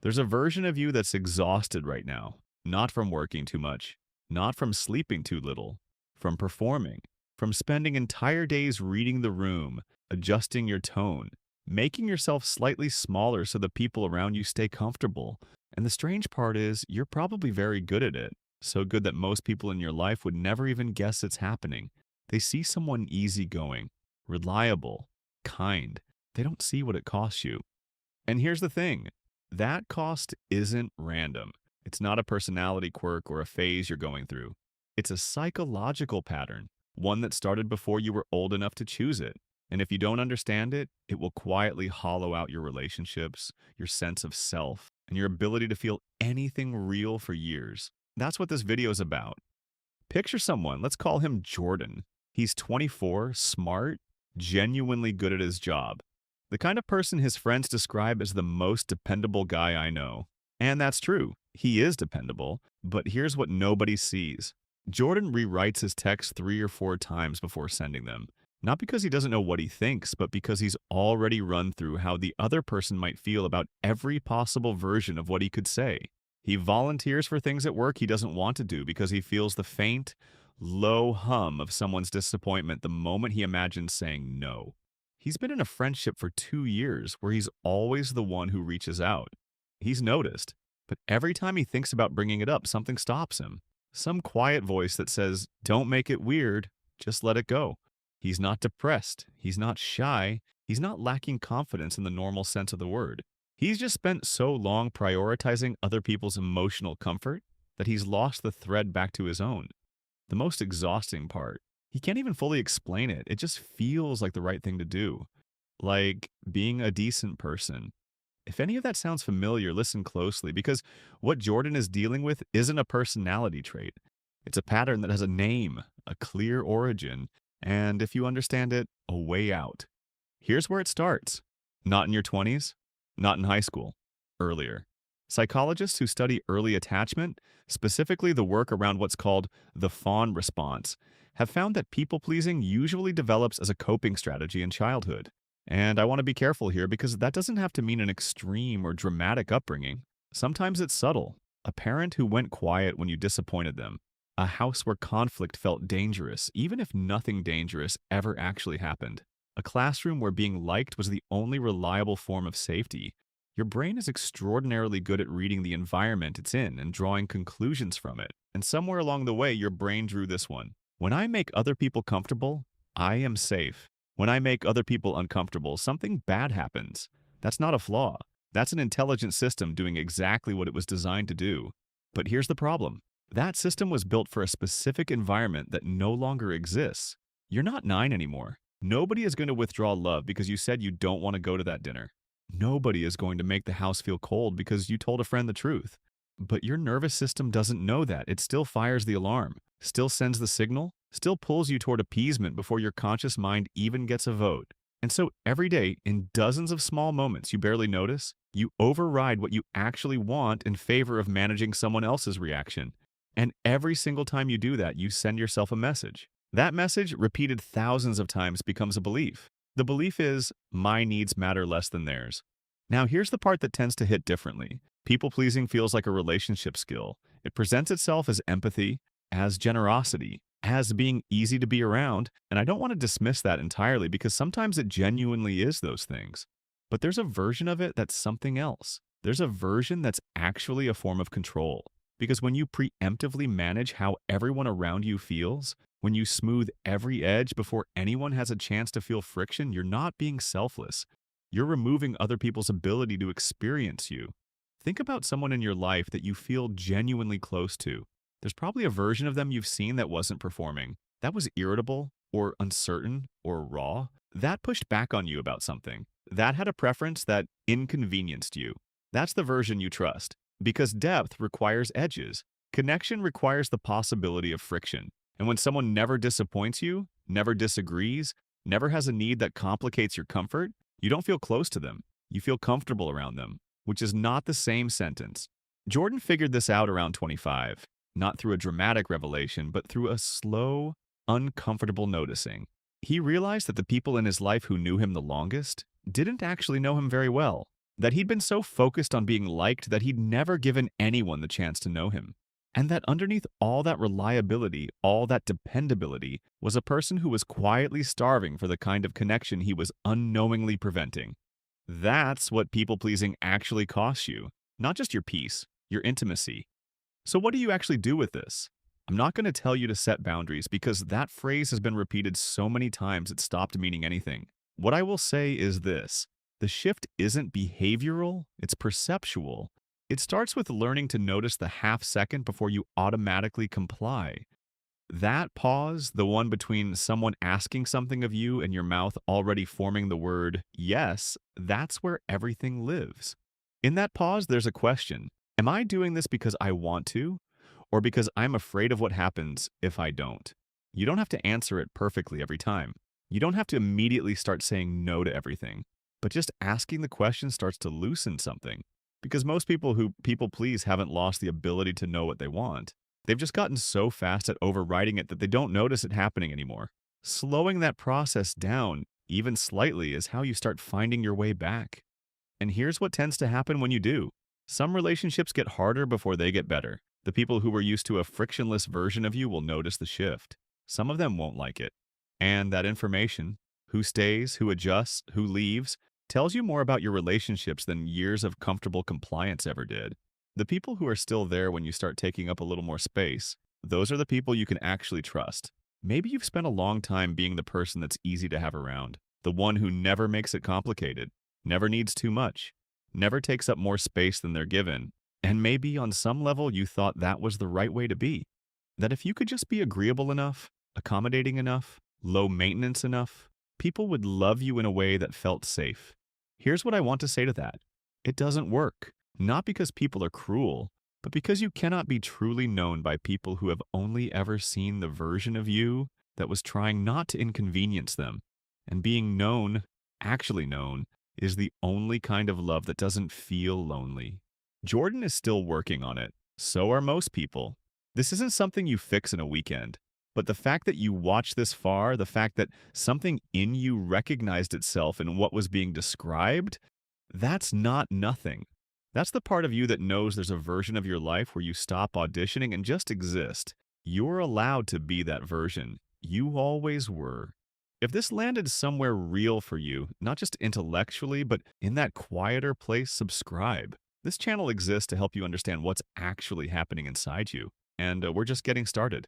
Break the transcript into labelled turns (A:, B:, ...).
A: There's a version of you that's exhausted right now, not from working too much, not from sleeping too little, from performing, from spending entire days reading the room, adjusting your tone, making yourself slightly smaller so the people around you stay comfortable. And the strange part is, you're probably very good at it. So good that most people in your life would never even guess it's happening. They see someone easygoing, reliable, kind. They don't see what it costs you. And here's the thing, that cost isn't random. It's not a personality quirk or a phase you're going through. It's a psychological pattern, one that started before you were old enough to choose it. And if you don't understand it, it will quietly hollow out your relationships, your sense of self, and your ability to feel anything real for years. That's what this video is about. Picture someone, let's call him Jordan. He's 24, smart, genuinely good at his job. The kind of person his friends describe as the most dependable guy I know. And that's true. He is dependable, but here's what nobody sees. Jordan rewrites his texts 3 or 4 times before sending them. Not because he doesn't know what he thinks, but because he's already run through how the other person might feel about every possible version of what he could say. He volunteers for things at work he doesn't want to do because he feels the faint, low hum of someone's disappointment the moment he imagines saying no. He's been in a friendship for 2 years where he's always the one who reaches out. He's noticed, but every time he thinks about bringing it up, something stops him. Some quiet voice that says, "Don't make it weird, just let it go." He's not depressed, he's not shy, he's not lacking confidence in the normal sense of the word. He's just spent so long prioritizing other people's emotional comfort that he's lost the thread back to his own. The most exhausting part, he can't even fully explain it. It just feels like the right thing to do. Like being a decent person. If any of that sounds familiar, listen closely because what Jordan is dealing with isn't a personality trait. It's a pattern that has a name, a clear origin, and if you understand it, a way out. Here's where it starts. Not in your 20s, not in high school, earlier. Psychologists who study early attachment, specifically the work around what's called the fawn response, have found that people-pleasing usually develops as a coping strategy in childhood. And I want to be careful here because that doesn't have to mean an extreme or dramatic upbringing. Sometimes it's subtle. A parent who went quiet when you disappointed them. A house where conflict felt dangerous, even if nothing dangerous ever actually happened. A classroom where being liked was the only reliable form of safety. Your brain is extraordinarily good at reading the environment it's in and drawing conclusions from it. And somewhere along the way, your brain drew this one. When I make other people comfortable, I am safe. When I make other people uncomfortable, something bad happens. That's not a flaw. That's an intelligent system doing exactly what it was designed to do. But here's the problem. That system was built for a specific environment that no longer exists. You're not 9 anymore. Nobody is going to withdraw love because you said you don't want to go to that dinner. Nobody is going to make the house feel cold because you told a friend the truth. But your nervous system doesn't know that. It still fires the alarm, still sends the signal, still pulls you toward appeasement before your conscious mind even gets a vote. And so every day, in dozens of small moments you barely notice, you override what you actually want in favor of managing someone else's reaction. And every single time you do that, you send yourself a message. That message, repeated thousands of times, becomes a belief. The belief is, my needs matter less than theirs. Now, here's the part that tends to hit differently. People-pleasing feels like a relationship skill. It presents itself as empathy, as generosity, as being easy to be around, and I don't want to dismiss that entirely because sometimes it genuinely is those things. But there's a version of it that's something else. There's a version that's actually a form of control. Because when you preemptively manage how everyone around you feels, when you smooth every edge before anyone has a chance to feel friction, you're not being selfless. You're removing other people's ability to experience you. Think about someone in your life that you feel genuinely close to. There's probably a version of them you've seen that wasn't performing, that was irritable, or uncertain, or raw. That pushed back on you about something. That had a preference that inconvenienced you. That's the version you trust. Because depth requires edges. Connection requires the possibility of friction. And when someone never disappoints you, never disagrees, never has a need that complicates your comfort, you don't feel close to them. You feel comfortable around them, which is not the same sentence. Jordan figured this out around 25, not through a dramatic revelation, but through a slow, uncomfortable noticing. He realized that the people in his life who knew him the longest didn't actually know him very well. that he'd been so focused on being liked that he'd never given anyone the chance to know him. And that underneath all that reliability, all that dependability, was a person who was quietly starving for the kind of connection he was unknowingly preventing. That's what people pleasing actually costs you, not just your peace, your intimacy. So, what do you actually do with this? I'm not going to tell you to set boundaries because that phrase has been repeated so many times it stopped meaning anything. What I will say is this: the shift isn't behavioral, it's perceptual. It starts with learning to notice the half second before you automatically comply. That pause, the one between someone asking something of you and your mouth already forming the word yes, that's where everything lives. In that pause, there's a question: am I doing this because I want to, or because I'm afraid of what happens if I don't? You don't have to answer it perfectly every time. You don't have to immediately start saying no to everything. But just asking the question starts to loosen something. Because most people who people please haven't lost the ability to know what they want. They've just gotten so fast at overriding it that they don't notice it happening anymore. Slowing that process down, even slightly, is how you start finding your way back. And here's what tends to happen when you do. Some relationships get harder before they get better. The people who were used to a frictionless version of you will notice the shift. Some of them won't like it. And that information, who stays, who adjusts, who leaves, tells you more about your relationships than years of comfortable compliance ever did. The people who are still there when you start taking up a little more space, those are the people you can actually trust. Maybe you've spent a long time being the person that's easy to have around, the one who never makes it complicated, never needs too much, never takes up more space than they're given, and maybe on some level you thought that was the right way to be. That if you could just be agreeable enough, accommodating enough, low maintenance enough, people would love you in a way that felt safe. Here's what I want to say to that: it doesn't work. Not because people are cruel, but because you cannot be truly known by people who have only ever seen the version of you that was trying not to inconvenience them. And being known, actually known, is the only kind of love that doesn't feel lonely. Jordan is still working on it. So are most people. This isn't something you fix in a weekend. But the fact that you watched this far, the fact that something in you recognized itself in what was being described, that's not nothing. That's the part of you that knows there's a version of your life where you stop auditioning and just exist. You're allowed to be that version. You always were. If this landed somewhere real for you, not just intellectually, but in that quieter place, subscribe. This channel exists to help you understand what's actually happening inside you. And we're just getting started.